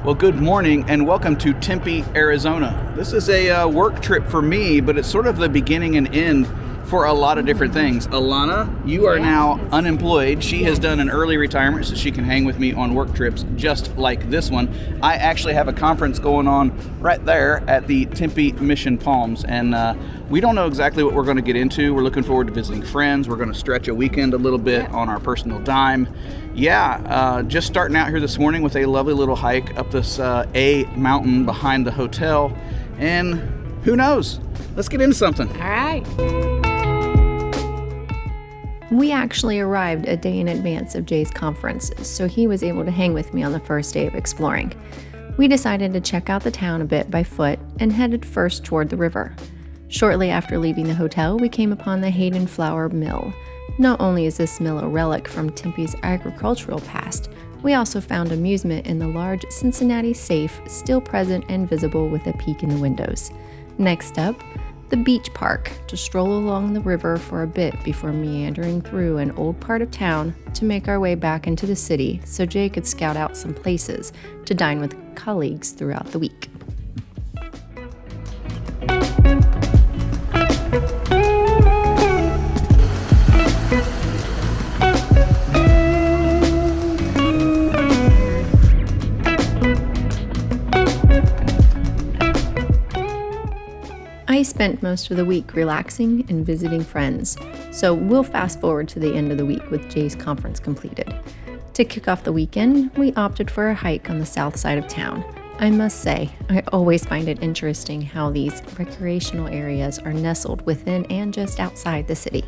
Well, good morning and welcome to Tempe, Arizona. This is a work trip for me, but it's sort of the beginning and end for a lot of different things. Alana, you are now unemployed. She has done an early retirement so she can hang with me on work trips just like this one. I actually have a conference going on right there at the Tempe Mission Palms, and we don't know exactly what we're going to get into. We're looking forward to visiting friends. We're going to stretch a weekend a little bit on our personal dime. Just starting out here this morning with a lovely little hike up this A mountain behind the hotel, and who knows? Let's get into something. All right. We actually arrived a day in advance of Jay's conference, so he was able to hang with me on the first day of exploring. We decided to check out the town a bit by foot and headed first toward the river. Shortly after leaving the hotel, we came upon the Hayden Flour Mill. Not only is this mill a relic from Tempe's agricultural past, we also found amusement in the large Cincinnati safe still present and visible with a peek in the windows. Next up, the beach park, to stroll along the river for a bit before meandering through an old part of town to make our way back into the city so Jay could scout out some places to dine with colleagues throughout the week. I spent most of the week relaxing and visiting friends, so we'll fast forward to the end of the week with Jay's conference completed. To kick off the weekend, we opted for a hike on the south side of town. I must say, I always find it interesting how these recreational areas are nestled within and just outside the city.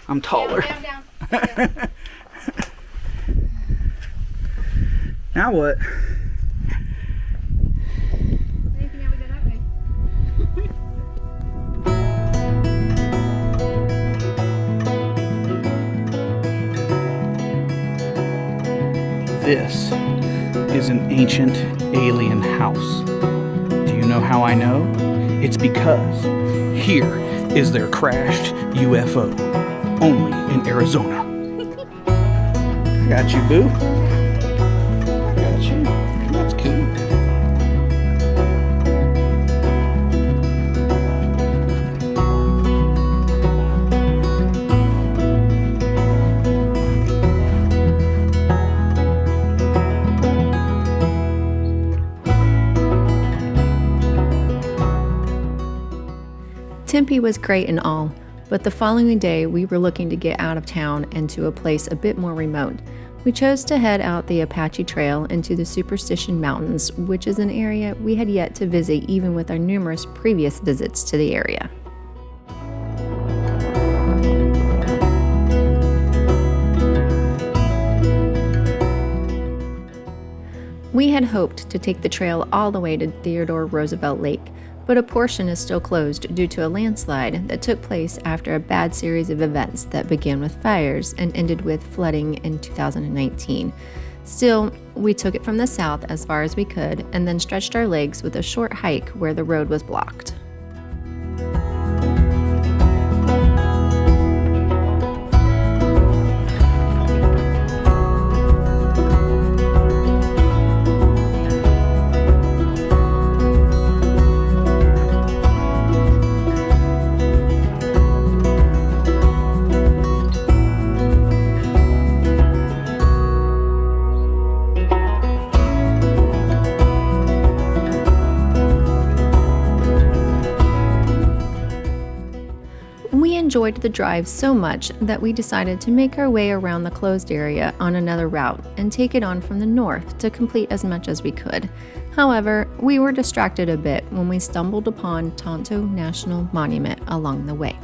I'm taller. Down. Now what? Anything ever go that way? This is an ancient alien house. Do you know how I know? It's because here is their crashed UFO. Only in Arizona. Got you, boo. Got you. That's cool. Tempe was great and all, but the following day we were looking to get out of town and to a place a bit more remote. We chose to head out the Apache Trail into the Superstition Mountains, which is an area we had yet to visit even with our numerous previous visits to the area. We had hoped to take the trail all the way to Theodore Roosevelt Lake, but a portion is still closed due to a landslide that took place after a bad series of events that began with fires and ended with flooding in 2019. Still, we took it from the south as far as we could and then stretched our legs with a short hike where the road was blocked. enjoyed the drive so much that we decided to make our way around the closed area on another route and take it on from the north to complete as much as we could. However, we were distracted a bit when we stumbled upon TONTO National Monument along the way.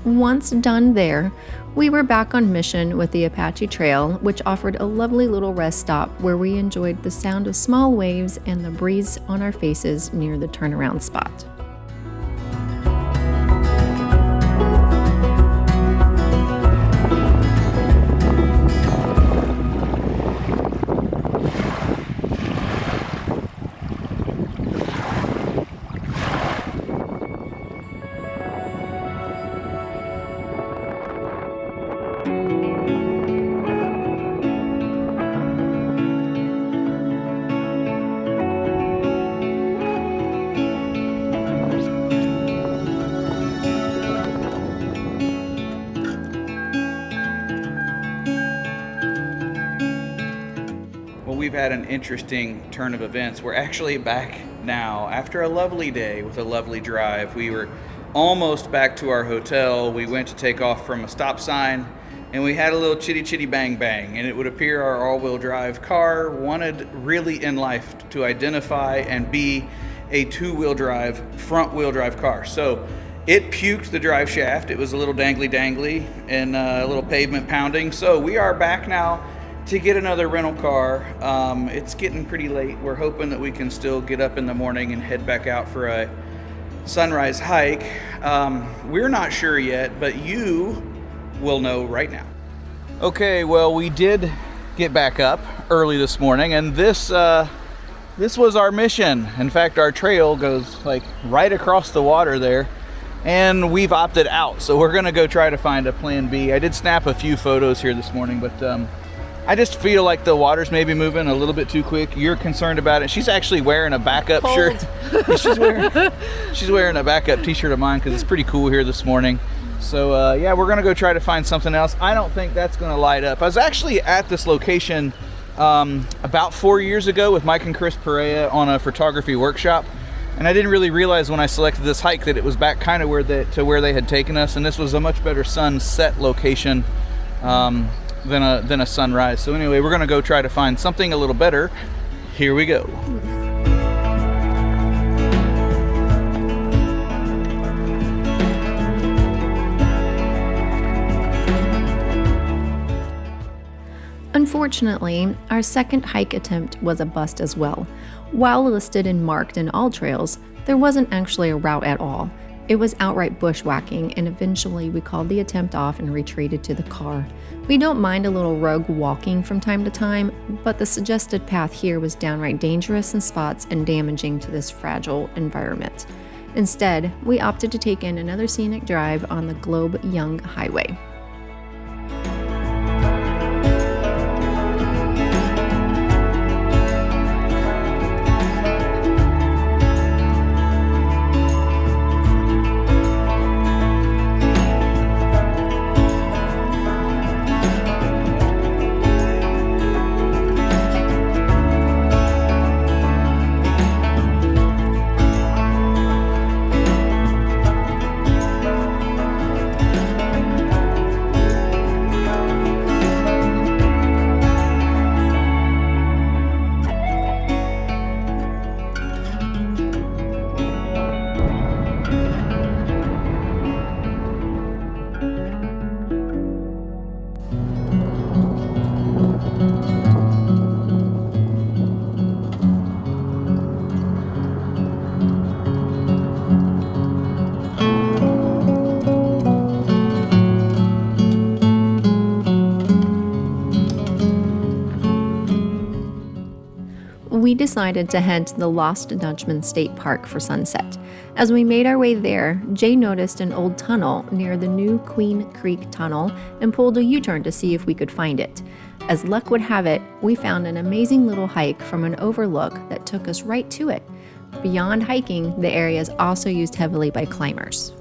Once done there, we were back on mission with the Apache Trail, which offered a lovely little rest stop where we enjoyed the sound of small waves and the breeze on our faces near the turnaround spot. We've had an interesting turn of events. We're actually back now after a lovely day with a lovely drive. We were almost back to our hotel. We went to take off from a stop sign and we had a little chitty chitty bang bang, and it would appear our all-wheel drive car wanted really in life to identify and be a two-wheel drive, front-wheel drive car. So it puked the drive shaft. It was a little dangly and a little pavement pounding. So we are back now to get another rental car. It's getting pretty late. We're hoping that we can still get up in the morning and head back out for a sunrise hike. We're not sure yet, but you will know right now. Okay, well, we did get back up early this morning, and this was our mission. In fact, our trail goes like right across the water there, and we've opted out. So we're gonna go try to find a plan B. I did snap a few photos here this morning, but I just feel like the water's maybe moving a little bit too quick. You're concerned about it. She's actually wearing a backup shirt. she's wearing a backup t-shirt of mine because it's pretty cool here this morning. So yeah, we're gonna go try to find something else. I don't think that's gonna light up. I was actually at this location about 4 years ago with Mike and Chris Perea on a photography workshop, and I didn't really realize when I selected this hike that it was back kind of where they had taken us, and this was a much better sunset location than a sunrise. So anyway, we're gonna go try to find something a little better. Here we go. Unfortunately, our second hike attempt was a bust as well. While listed and marked in all trails, there wasn't actually a route at all. It was outright bushwhacking, and eventually we called the attempt off and retreated to the car. We don't mind a little rogue walking from time to time, but the suggested path here was downright dangerous in spots and damaging to this fragile environment. Instead, we opted to take in another scenic drive on the Globe Young Highway. decided to head to the Lost Dutchman State Park for sunset. As we made our way there, Jay noticed an old tunnel near the new Queen Creek Tunnel and pulled a U-turn to see if we could find it. As luck would have it, we found an amazing little hike from an overlook that took us right to it. Beyond hiking, the area is also used heavily by climbers.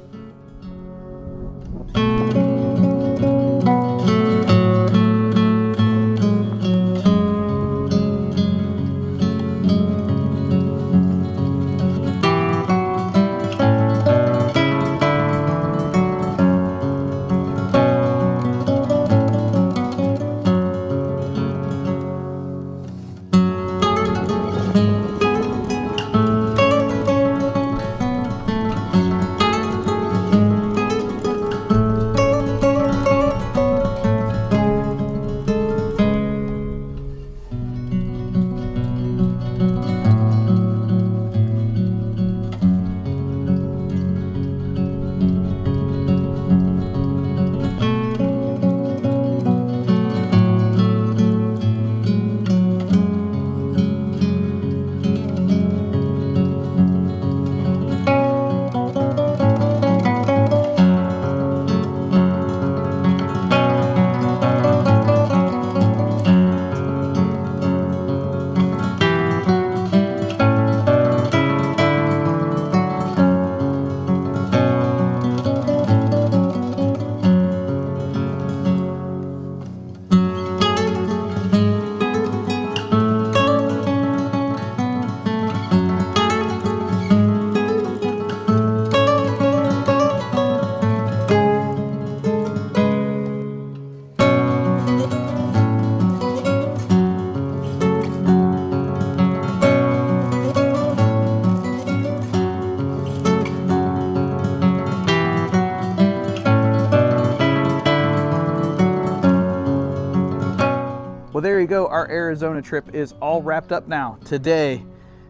Well, there you go. Our Arizona trip is all wrapped up now. Today,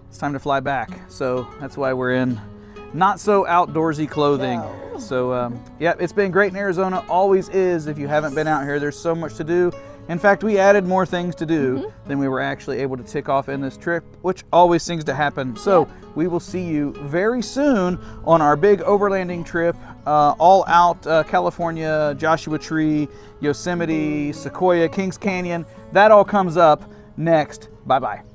it's time to fly back. So that's why we're in not so outdoorsy clothing. No. So yeah, it's been great in Arizona. Always is. If you haven't been out here, there's so much to do. In fact, we added more things to do than we were actually able to tick off in this trip, which always seems to happen. So we will see you very soon on our big overlanding trip, all out California, Joshua Tree, Yosemite, Sequoia, Kings Canyon. That all comes up next. Bye-bye.